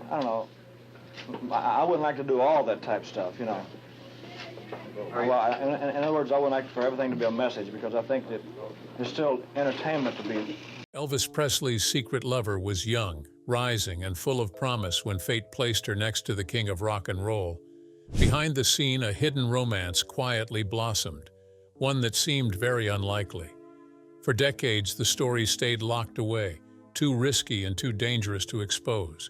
I don't know, I wouldn't like to do all that type stuff, you know. Well, in other words, I would like for everything to be a message, because I think that there's still entertainment to be. Elvis Presley's secret lover was young, rising, and full of promise when fate placed her next to the king of rock and roll. Behind the scene, a hidden romance quietly blossomed, one that seemed very unlikely. For decades, the story stayed locked away, too risky and too dangerous to expose.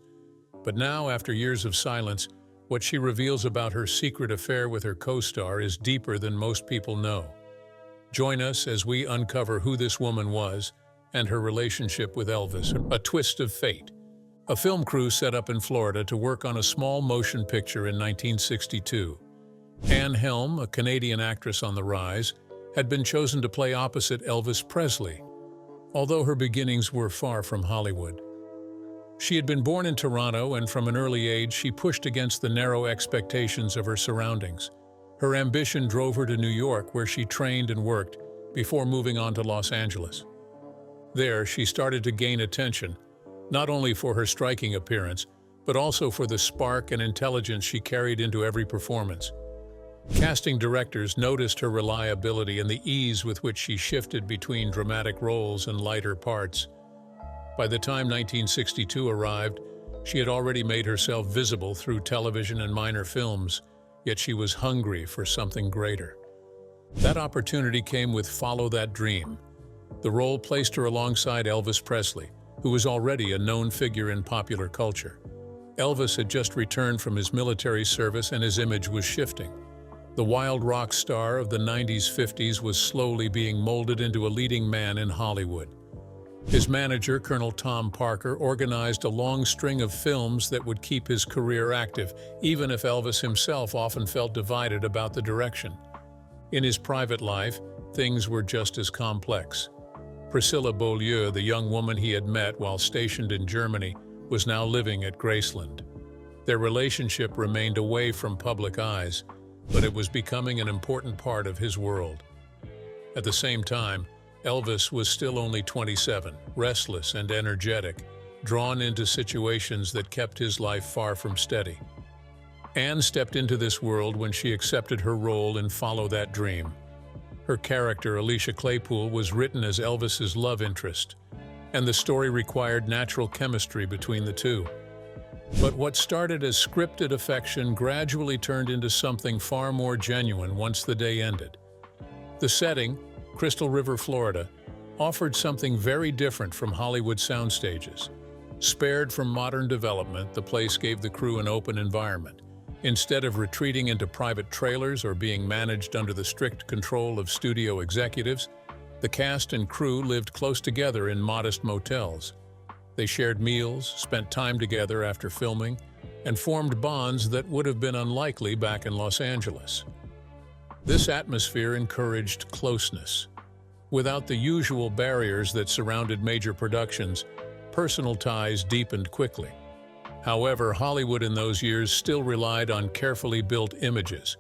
But now, after years of silence, what she reveals about her secret affair with her co-star is deeper than most people know. Join us as we uncover who this woman was and her relationship with Elvis, a twist of fate. A film crew set up in Florida to work on a small motion picture in 1962. Anne Helm, a Canadian actress on the rise, had been chosen to play opposite Elvis Presley, although her beginnings were far from Hollywood. She had been born in Toronto, and from an early age she pushed against the narrow expectations of her surroundings. Her ambition drove her to New York, where she trained and worked, before moving on to Los Angeles. There, she started to gain attention, not only for her striking appearance, but also for the spark and intelligence she carried into every performance. Casting directors noticed her reliability and the ease with which she shifted between dramatic roles and lighter parts. By the time 1962 arrived, she had already made herself visible through television and minor films, yet she was hungry for something greater. That opportunity came with Follow That Dream. The role placed her alongside Elvis Presley, who was already a known figure in popular culture. Elvis had just returned from his military service and his image was shifting. The wild rock star of the 90s-50s was slowly being molded into a leading man in Hollywood. His manager, Colonel Tom Parker, organized a long string of films that would keep his career active, even if Elvis himself often felt divided about the direction. In his private life, things were just as complex. Priscilla Beaulieu, the young woman he had met while stationed in Germany, was now living at Graceland. Their relationship remained away from public eyes, but it was becoming an important part of his world. At the same time, Elvis was still only 27, restless and energetic, drawn into situations that kept his life far from steady. Anne stepped into this world when she accepted her role in Follow That Dream. Her character, Alicia Claypool, was written as Elvis's love interest, and the story required natural chemistry between the two. But what started as scripted affection gradually turned into something far more genuine once the day ended. The setting, Crystal River, Florida, offered something very different from Hollywood sound stages. Spared from modern development, the place gave the crew an open environment. Instead of retreating into private trailers or being managed under the strict control of studio executives, the cast and crew lived close together in modest motels. They shared meals, spent time together after filming, and formed bonds that would have been unlikely back in Los Angeles. This atmosphere encouraged closeness. Without the usual barriers that surrounded major productions, personal ties deepened quickly. However, Hollywood in those years still relied on carefully built images.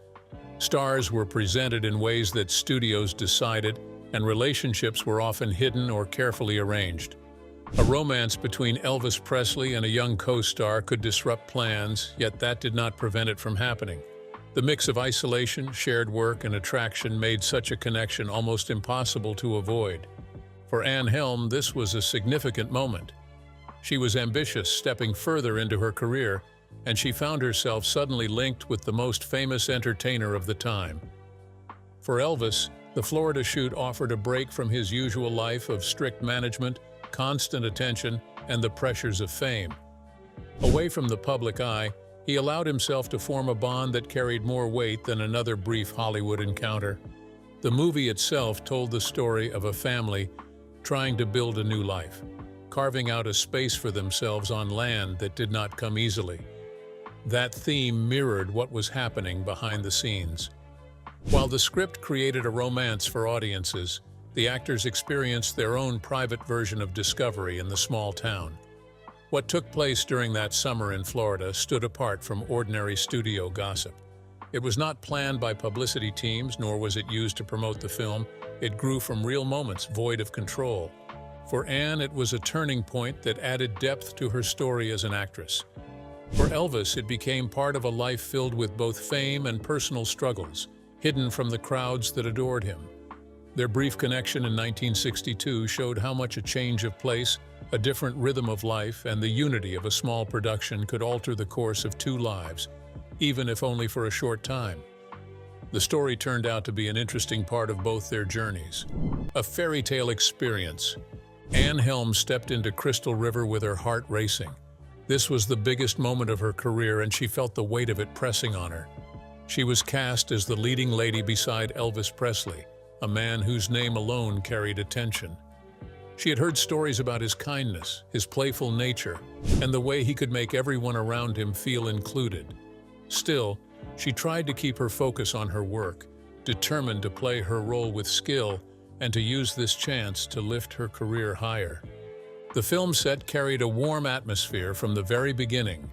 Stars were presented in ways that studios decided, and relationships were often hidden or carefully arranged. A romance between Elvis Presley and a young co-star could disrupt plans, yet that did not prevent it from happening. The mix of isolation, shared work, and attraction made such a connection almost impossible to avoid. For Anne Helm, this was a significant moment. She was ambitious, stepping further into her career, and she found herself suddenly linked with the most famous entertainer of the time. For Elvis, the Florida shoot offered a break from his usual life of strict management, constant attention, and the pressures of fame. Away from the public eye, he allowed himself to form a bond that carried more weight than another brief Hollywood encounter. The movie itself told the story of a family trying to build a new life, carving out a space for themselves on land that did not come easily. That theme mirrored what was happening behind the scenes. While the script created a romance for audiences, the actors experienced their own private version of discovery in the small town. What took place during that summer in Florida stood apart from ordinary studio gossip. It was not planned by publicity teams, nor was it used to promote the film. It grew from real moments void of control. For Anne, it was a turning point that added depth to her story as an actress. For Elvis, it became part of a life filled with both fame and personal struggles, hidden from the crowds that adored him. Their brief connection in 1962 showed how much a change of place, a different rhythm of life, and the unity of a small production could alter the course of two lives, even if only for a short time. The story turned out to be an interesting part of both their journeys. A fairy tale experience. Anne Helms stepped into Crystal River with her heart racing. This was the biggest moment of her career, and she felt the weight of it pressing on her. She was cast as the leading lady beside Elvis Presley, a man whose name alone carried attention. She had heard stories about his kindness, his playful nature, and the way he could make everyone around him feel included. Still, she tried to keep her focus on her work, determined to play her role with skill and to use this chance to lift her career higher. The film set carried a warm atmosphere from the very beginning.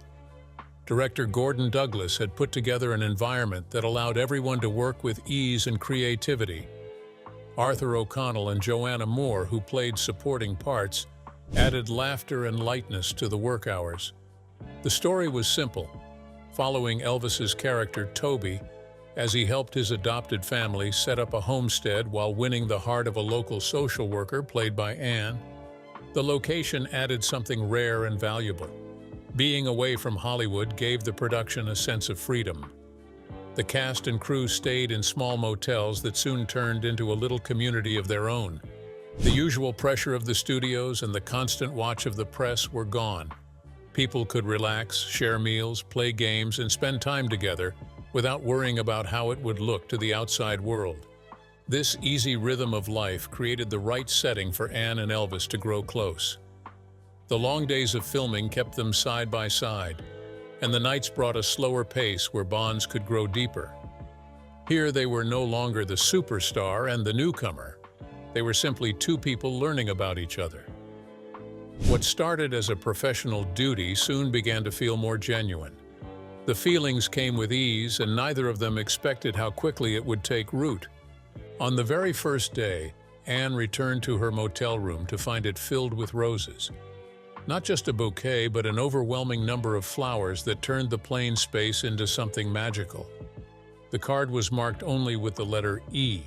Director Gordon Douglas had put together an environment that allowed everyone to work with ease and creativity. Arthur O'Connell and Joanna Moore, who played supporting parts, added laughter and lightness to the work hours. The story was simple, following Elvis's character Toby as he helped his adopted family set up a homestead while winning the heart of a local social worker played by Anne. The location added something rare and valuable. Being away from Hollywood gave the production a sense of freedom. The cast and crew stayed in small motels that soon turned into a little community of their own. The usual pressure of the studios and the constant watch of the press were gone. People could relax, share meals, play games, and spend time together without worrying about how it would look to the outside world. This easy rhythm of life created the right setting for Anne and Elvis to grow close. The long days of filming kept them side by side, and the nights brought a slower pace where bonds could grow deeper. Here they were no longer the superstar and the newcomer. They were simply two people learning about each other. What started as a professional duty soon began to feel more genuine. The feelings came with ease, and neither of them expected how quickly it would take root. On the very first day, Anne returned to her motel room to find it filled with roses. Not just a bouquet, but an overwhelming number of flowers that turned the plain space into something magical. The card was marked only with the letter E.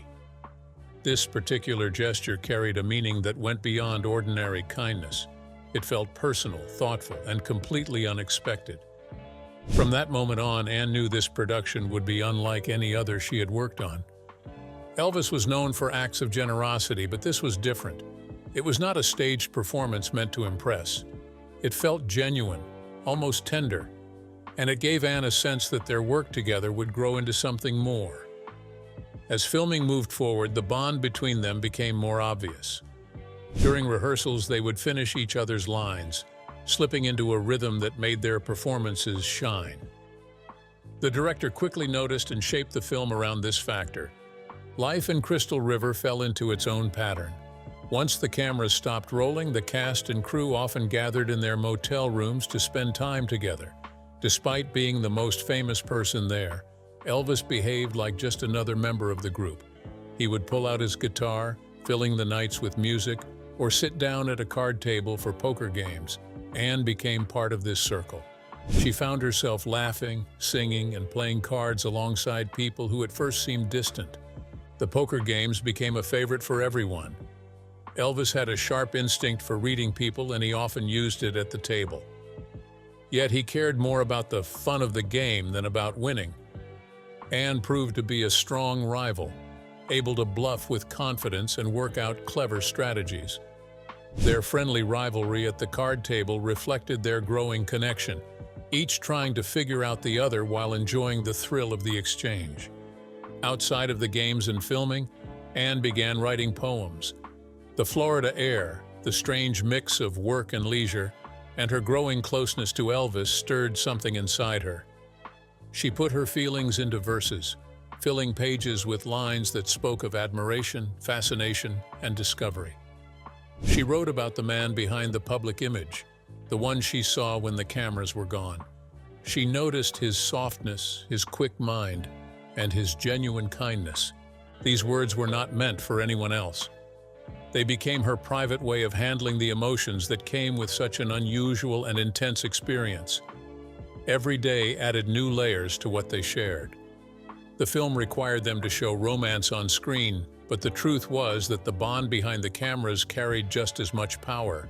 This particular gesture carried a meaning that went beyond ordinary kindness. It felt personal, thoughtful, and completely unexpected. From that moment on, Anne knew this production would be unlike any other she had worked on. Elvis was known for acts of generosity, but this was different. It was not a staged performance meant to impress. It felt genuine, almost tender, and it gave Anne a sense that their work together would grow into something more. As filming moved forward, the bond between them became more obvious. During rehearsals, they would finish each other's lines, slipping into a rhythm that made their performances shine. The director quickly noticed and shaped the film around this factor. Life in Crystal River fell into its own pattern. Once the cameras stopped rolling, the cast and crew often gathered in their motel rooms to spend time together. Despite being the most famous person there, Elvis behaved like just another member of the group. He would pull out his guitar, filling the nights with music, or sit down at a card table for poker games. Anne became part of this circle. She found herself laughing, singing, and playing cards alongside people who at first seemed distant. The poker games became a favorite for everyone. Elvis had a sharp instinct for reading people, and he often used it at the table. Yet he cared more about the fun of the game than about winning. Anne proved to be a strong rival, able to bluff with confidence and work out clever strategies. Their friendly rivalry at the card table reflected their growing connection, each trying to figure out the other while enjoying the thrill of the exchange. Outside of the games and filming, Anne began writing poems. The Florida air, the strange mix of work and leisure, and her growing closeness to Elvis stirred something inside her. She put her feelings into verses, filling pages with lines that spoke of admiration, fascination, and discovery. She wrote about the man behind the public image, the one she saw when the cameras were gone. She noticed his softness, his quick mind, and his genuine kindness. These words were not meant for anyone else. They became her private way of handling the emotions that came with such an unusual and intense experience. Every day added new layers to what they shared. The film required them to show romance on screen, but the truth was that the bond behind the cameras carried just as much power.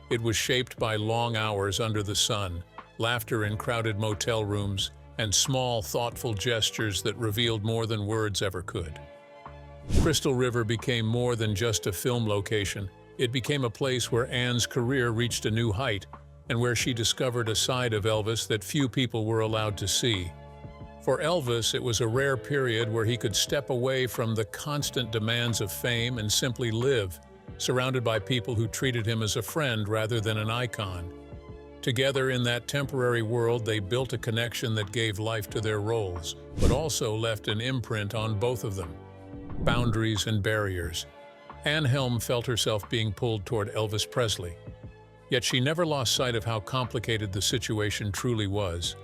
It was shaped by long hours under the sun, laughter in crowded motel rooms, and small, thoughtful gestures that revealed more than words ever could. Crystal River became more than just a film location. It became a place where Anne's career reached a new height, and where she discovered a side of Elvis that few people were allowed to see. For Elvis, it was a rare period where he could step away from the constant demands of fame and simply live, surrounded by people who treated him as a friend rather than an icon. Together in that temporary world, they built a connection that gave life to their roles, but also left an imprint on both of them. Boundaries and barriers. Anne Helm felt herself being pulled toward Elvis Presley. Yet she never lost sight of how complicated the situation truly was.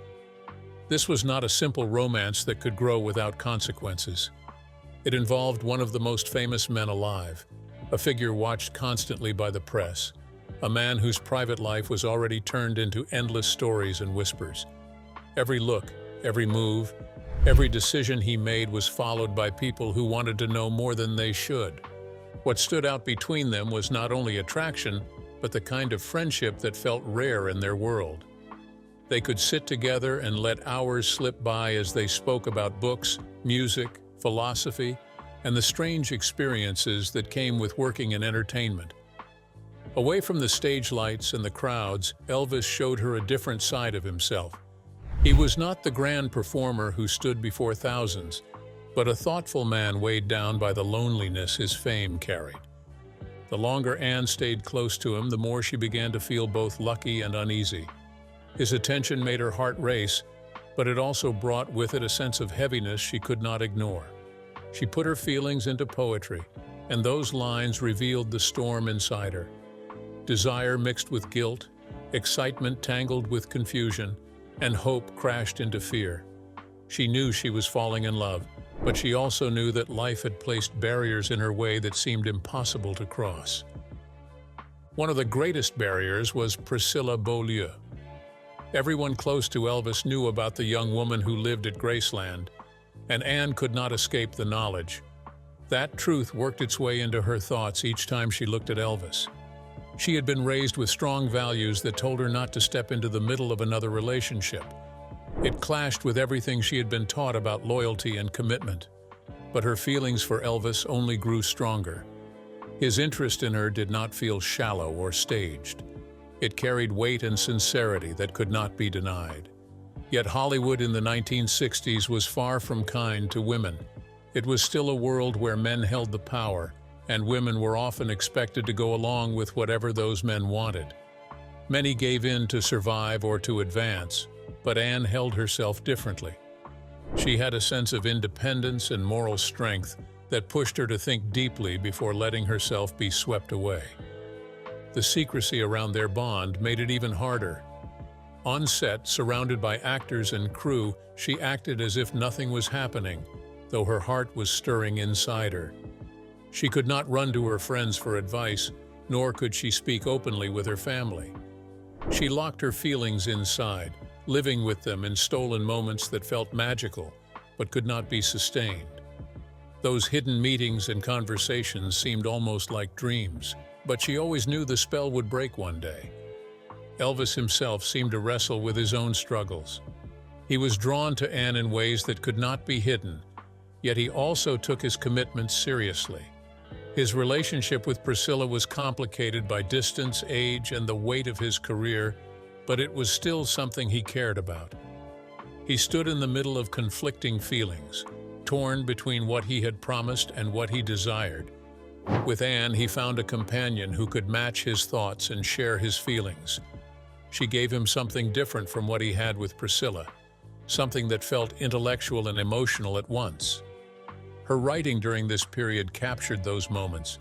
This was not a simple romance that could grow without consequences. It involved one of the most famous men alive, a figure watched constantly by the press, a man whose private life was already turned into endless stories and whispers. Every look, every move, every decision he made was followed by people who wanted to know more than they should. What stood out between them was not only attraction, but the kind of friendship that felt rare in their world. They could sit together and let hours slip by as they spoke about books, music, philosophy, and the strange experiences that came with working in entertainment. Away from the stage lights and the crowds, Elvis showed her a different side of himself. He was not the grand performer who stood before thousands, but a thoughtful man weighed down by the loneliness his fame carried. The longer Anne stayed close to him, the more she began to feel both lucky and uneasy. His attention made her heart race, but it also brought with it a sense of heaviness she could not ignore. She put her feelings into poetry, and those lines revealed the storm inside her. Desire mixed with guilt, excitement tangled with confusion, and hope crashed into fear. She knew she was falling in love, but she also knew that life had placed barriers in her way that seemed impossible to cross. One of the greatest barriers was Priscilla Beaulieu. Everyone close to Elvis knew about the young woman who lived at Graceland, and Anne could not escape the knowledge. That truth worked its way into her thoughts each time she looked at Elvis. She had been raised with strong values that told her not to step into the middle of another relationship. It clashed with everything she had been taught about loyalty and commitment. But her feelings for Elvis only grew stronger. His interest in her did not feel shallow or staged. It carried weight and sincerity that could not be denied. Yet Hollywood in the 1960s was far from kind to women. It was still a world where men held the power, and women were often expected to go along with whatever those men wanted. Many gave in to survive or to advance, but Anne held herself differently. She had a sense of independence and moral strength that pushed her to think deeply before letting herself be swept away. The secrecy around their bond made it even harder. On set, surrounded by actors and crew, she acted as if nothing was happening, though her heart was stirring inside her. She could not run to her friends for advice, nor could she speak openly with her family. She locked her feelings inside, living with them in stolen moments that felt magical, but could not be sustained. Those hidden meetings and conversations seemed almost like dreams, but she always knew the spell would break one day. Elvis himself seemed to wrestle with his own struggles. He was drawn to Anne in ways that could not be hidden, yet he also took his commitments seriously. His relationship with Priscilla was complicated by distance, age, and the weight of his career, but it was still something he cared about. He stood in the middle of conflicting feelings, torn between what he had promised and what he desired. With Anne, he found a companion who could match his thoughts and share his feelings. She gave him something different from what he had with Priscilla, something that felt intellectual and emotional at once. Her writing during this period captured those moments.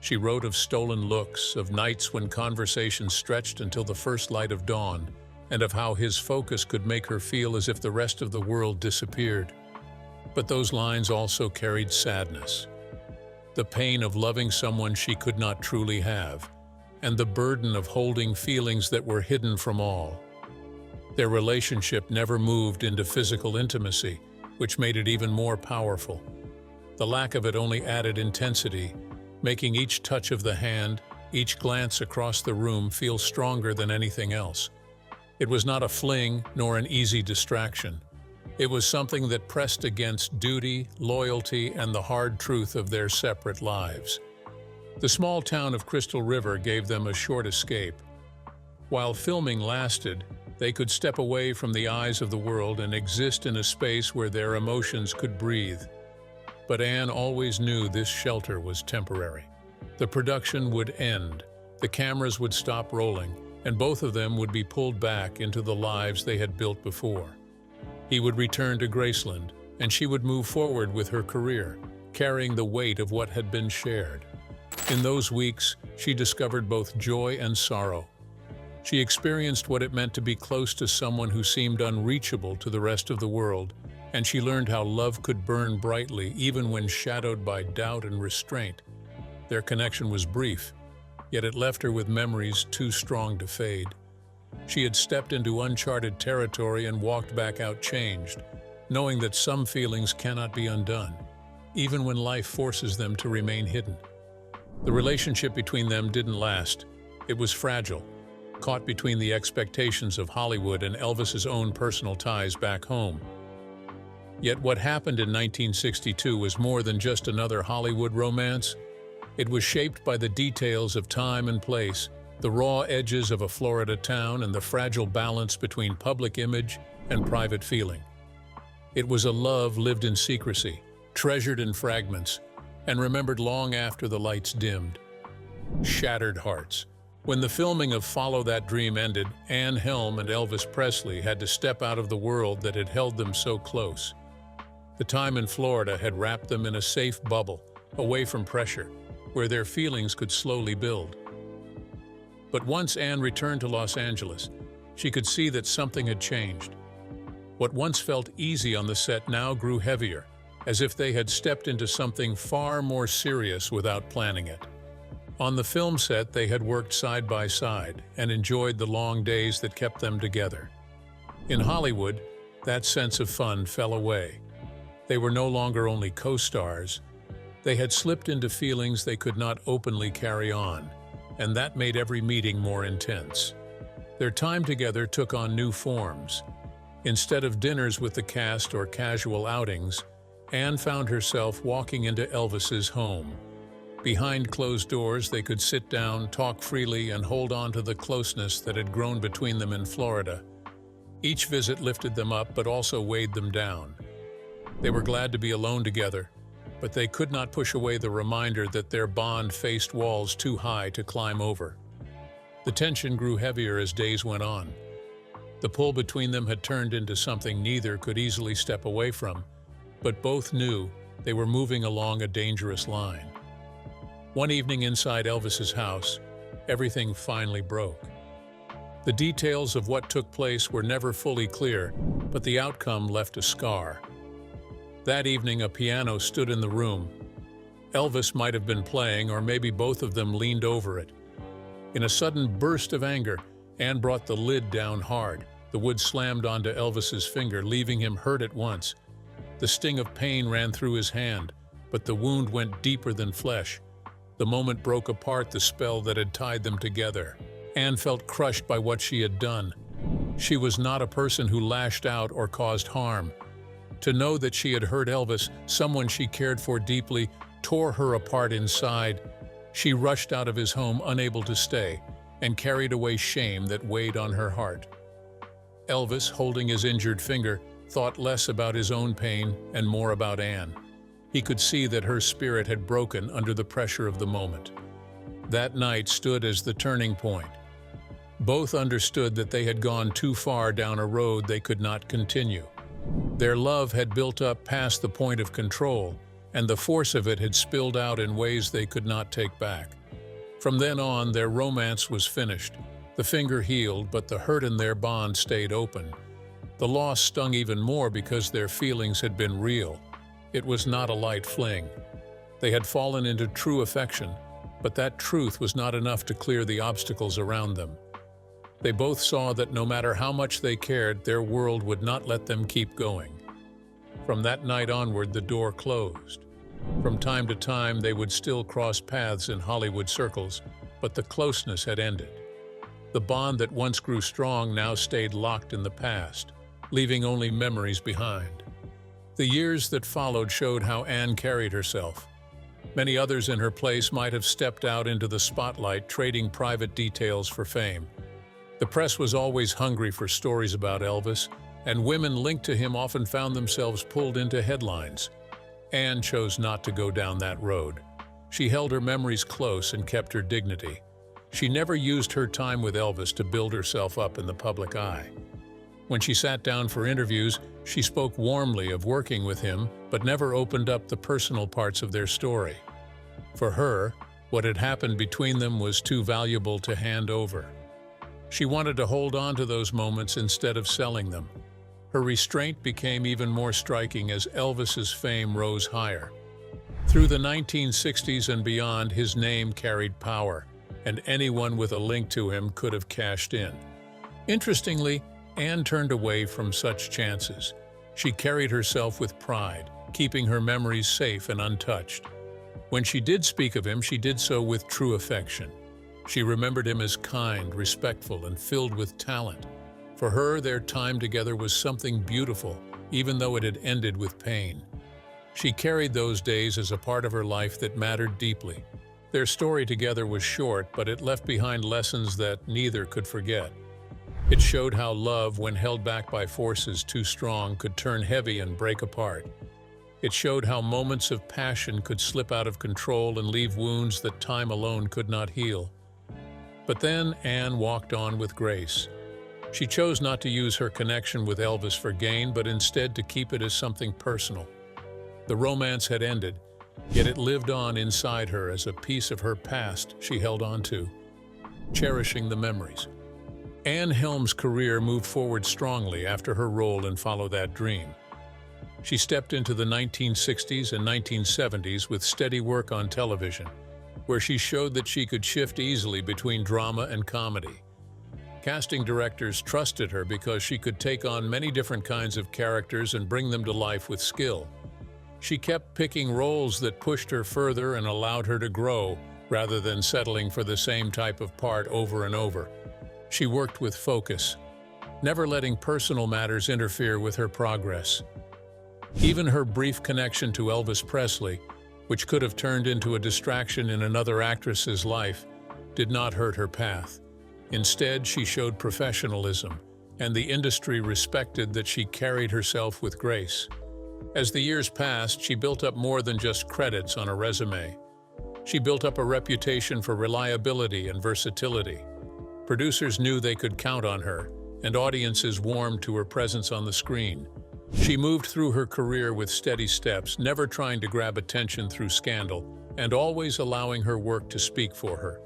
She wrote of stolen looks, of nights when conversations stretched until the first light of dawn, and of how his focus could make her feel as if the rest of the world disappeared. But those lines also carried sadness. The pain of loving someone she could not truly have, and the burden of holding feelings that were hidden from all. Their relationship never moved into physical intimacy, which made it even more powerful. The lack of it only added intensity, making each touch of the hand, each glance across the room feel stronger than anything else. It was not a fling nor an easy distraction. It was something that pressed against duty, loyalty, and the hard truth of their separate lives. The small town of Crystal River gave them a short escape. While filming lasted, they could step away from the eyes of the world and exist in a space where their emotions could breathe. But Anne always knew this shelter was temporary. The production would end, the cameras would stop rolling, and both of them would be pulled back into the lives they had built before. He would return to Graceland, and she would move forward with her career, carrying the weight of what had been shared. In those weeks, she discovered both joy and sorrow. She experienced what it meant to be close to someone who seemed unreachable to the rest of the world, and she learned how love could burn brightly even when shadowed by doubt and restraint. Their connection was brief, yet it left her with memories too strong to fade. She had stepped into uncharted territory and walked back out changed, knowing that some feelings cannot be undone, even when life forces them to remain hidden. The relationship between them didn't last. It was fragile, caught between the expectations of Hollywood and Elvis's own personal ties back home. Yet what happened in 1962 was more than just another Hollywood romance. It was shaped by the details of time and place, the raw edges of a Florida town, and the fragile balance between public image and private feeling. It was a love lived in secrecy, treasured in fragments, and remembered long after the lights dimmed. Shattered hearts. When the filming of Follow That Dream ended, Anne Helm and Elvis Presley had to step out of the world that had held them so close. The time in Florida had wrapped them in a safe bubble, away from pressure, where their feelings could slowly build. But once Anne returned to Los Angeles, she could see that something had changed. What once felt easy on the set now grew heavier, as if they had stepped into something far more serious without planning it. On the film set, they had worked side by side and enjoyed the long days that kept them together. In Hollywood, that sense of fun fell away. They were no longer only co-stars. They had slipped into feelings they could not openly carry on, and that made every meeting more intense. Their time together took on new forms. Instead of dinners with the cast or casual outings, Anne found herself walking into Elvis's home. Behind closed doors, they could sit down, talk freely, and hold on to the closeness that had grown between them in Florida. Each visit lifted them up, but also weighed them down. They were glad to be alone together, but they could not push away the reminder that their bond faced walls too high to climb over. The tension grew heavier as days went on. The pull between them had turned into something neither could easily step away from, but both knew they were moving along a dangerous line. One evening inside Elvis's house, everything finally broke. The details of what took place were never fully clear, but the outcome left a scar. That evening, a piano stood in the room. Elvis might have been playing, or maybe both of them leaned over it. In a sudden burst of anger, Anne brought the lid down hard. The wood slammed onto Elvis's finger, leaving him hurt at once. The sting of pain ran through his hand, but the wound went deeper than flesh. The moment broke apart the spell that had tied them together. Anne felt crushed by what she had done. She was not a person who lashed out or caused harm. To know that she had hurt Elvis, someone she cared for deeply, tore her apart inside. She rushed out of his home, unable to stay, and carried away shame that weighed on her heart. Elvis, holding his injured finger, thought less about his own pain and more about Anne. He could see that her spirit had broken under the pressure of the moment. That night stood as the turning point. Both understood that they had gone too far down a road they could not continue. Their love had built up past the point of control, and the force of it had spilled out in ways they could not take back. From then on, their romance was finished. The finger healed, but the hurt in their bond stayed open. The loss stung even more because their feelings had been real. It was not a light fling. They had fallen into true affection, but that truth was not enough to clear the obstacles around them. They both saw that no matter how much they cared, their world would not let them keep going. From that night onward, the door closed. From time to time, they would still cross paths in Hollywood circles, but the closeness had ended. The bond that once grew strong now stayed locked in the past, leaving only memories behind. The years that followed showed how Anne carried herself. Many others in her place might have stepped out into the spotlight, trading private details for fame. The press was always hungry for stories about Elvis, and women linked to him often found themselves pulled into headlines. Anne chose not to go down that road. She held her memories close and kept her dignity. She never used her time with Elvis to build herself up in the public eye. When she sat down for interviews, she spoke warmly of working with him, but never opened up the personal parts of their story. For her, what had happened between them was too valuable to hand over. She wanted to hold on to those moments instead of selling them. Her restraint became even more striking as Elvis's fame rose higher. Through the 1960s and beyond, his name carried power, and anyone with a link to him could have cashed in. Interestingly, Anne turned away from such chances. She carried herself with pride, keeping her memories safe and untouched. When she did speak of him, she did so with true affection. She remembered him as kind, respectful, and filled with talent. For her, their time together was something beautiful, even though it had ended with pain. She carried those days as a part of her life that mattered deeply. Their story together was short, but it left behind lessons that neither could forget. It showed how love, when held back by forces too strong, could turn heavy and break apart. It showed how moments of passion could slip out of control and leave wounds that time alone could not heal. But then Anne walked on with grace. She chose not to use her connection with Elvis for gain, but instead to keep it as something personal. The romance had ended, yet it lived on inside her as a piece of her past she held on to, cherishing the memories. Anne Helm's career moved forward strongly after her role in Follow That Dream. She stepped into the 1960s and 1970s with steady work on television, where she showed that she could shift easily between drama and comedy. Casting directors trusted her because she could take on many different kinds of characters and bring them to life with skill. She kept picking roles that pushed her further and allowed her to grow, rather than settling for the same type of part over and over. She worked with focus, never letting personal matters interfere with her progress. Even her brief connection to Elvis Presley, which could have turned into a distraction in another actress's life, did not hurt her path. Instead, she showed professionalism, and the industry respected that she carried herself with grace. As the years passed, she built up more than just credits on a resume. She built up a reputation for reliability and versatility. Producers knew they could count on her, and audiences warmed to her presence on the screen. She moved through her career with steady steps, never trying to grab attention through scandal, and always allowing her work to speak for her.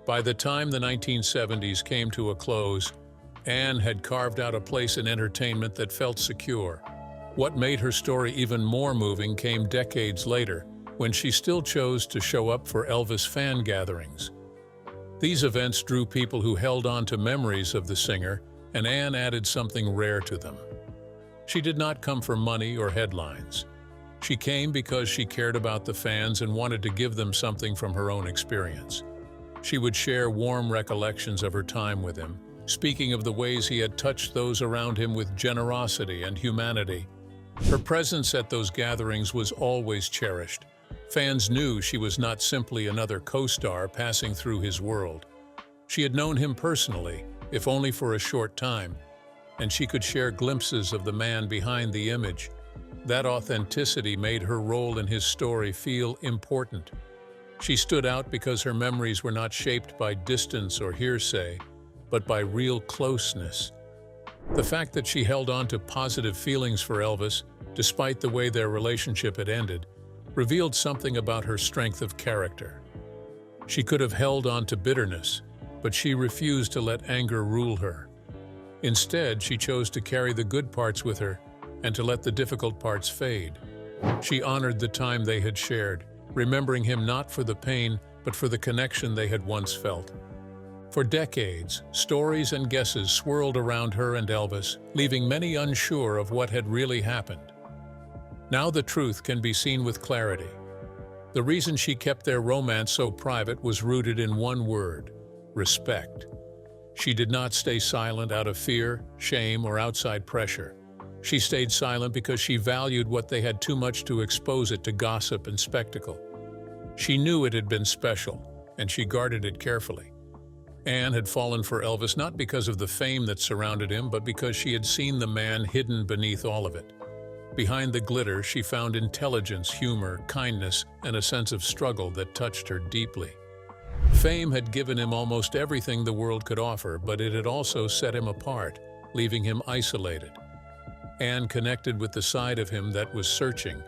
By the time the 1970s came to a close, Anne had carved out a place in entertainment that felt secure. What made her story even more moving came decades later, when she still chose to show up for Elvis fan gatherings. These events drew people who held on to memories of the singer, and Anne added something rare to them. She did not come for money or headlines. She came because she cared about the fans and wanted to give them something from her own experience. She would share warm recollections of her time with him, speaking of the ways he had touched those around him with generosity and humanity. Her presence at those gatherings was always cherished. Fans knew she was not simply another co-star passing through his world. She had known him personally, if only for a short time, and she could share glimpses of the man behind the image. That authenticity made her role in his story feel important. She stood out because her memories were not shaped by distance or hearsay, but by real closeness. The fact that she held on to positive feelings for Elvis, despite the way their relationship had ended, revealed something about her strength of character. She could have held on to bitterness, but she refused to let anger rule her. Instead, she chose to carry the good parts with her and to let the difficult parts fade. She honored the time they had shared, remembering him not for the pain, but for the connection they had once felt. For decades, stories and guesses swirled around her and Elvis, leaving many unsure of what had really happened. Now the truth can be seen with clarity. The reason she kept their romance so private was rooted in one word: respect. She did not stay silent out of fear, shame, or outside pressure. She stayed silent because she valued what they had too much to expose it to gossip and spectacle. She knew it had been special, and she guarded it carefully. Anne had fallen for Elvis not because of the fame that surrounded him, but because she had seen the man hidden beneath all of it. Behind the glitter, she found intelligence, humor, kindness, and a sense of struggle that touched her deeply. Fame had given him almost everything the world could offer, but it had also set him apart, leaving him isolated. Anne connected with the side of him that was searching.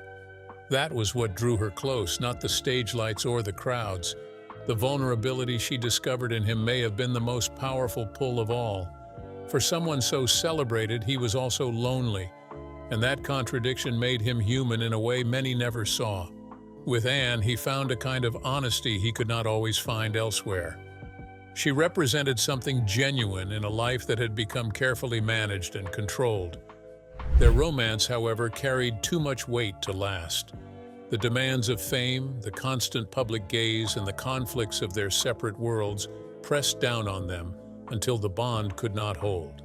That was what drew her close, not the stage lights or the crowds. The vulnerability she discovered in him may have been the most powerful pull of all. For someone so celebrated, he was also lonely, and that contradiction made him human in a way many never saw. With Anne, he found a kind of honesty he could not always find elsewhere. She represented something genuine in a life that had become carefully managed and controlled. Their romance, however, carried too much weight to last. The demands of fame, the constant public gaze, and the conflicts of their separate worlds pressed down on them until the bond could not hold.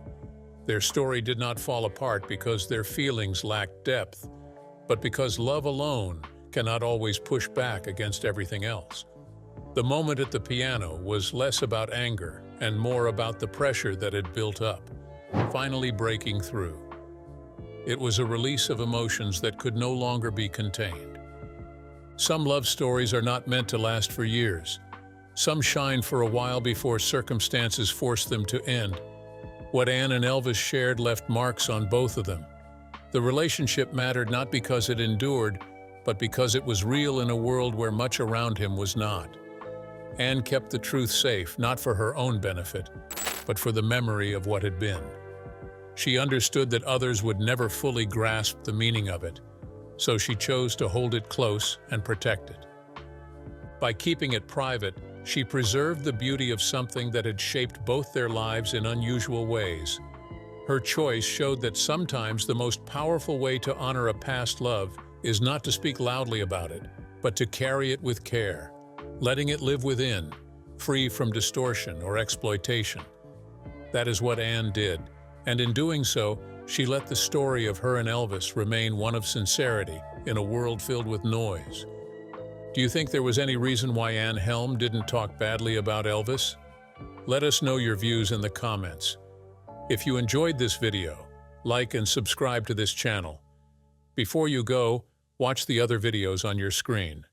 Their story did not fall apart because their feelings lacked depth, but because love alone cannot always push back against everything else. The moment at the piano was less about anger and more about the pressure that had built up, finally breaking through. It was a release of emotions that could no longer be contained. Some love stories are not meant to last for years. Some shine for a while before circumstances force them to end. What Anne and Elvis shared left marks on both of them. The relationship mattered not because it endured, but because it was real in a world where much around him was not. Anne kept the truth safe, not for her own benefit, but for the memory of what had been. She understood that others would never fully grasp the meaning of it, so she chose to hold it close and protect it. By keeping it private, she preserved the beauty of something that had shaped both their lives in unusual ways. Her choice showed that sometimes the most powerful way to honor a past love is not to speak loudly about it, but to carry it with care, letting it live within, free from distortion or exploitation. That is what Anne did, and in doing so, she let the story of her and Elvis remain one of sincerity in a world filled with noise. Do you think there was any reason why Anne Helm didn't talk badly about Elvis? Let us know your views in the comments. If you enjoyed this video, like and subscribe to this channel. Before you go, watch the other videos on your screen.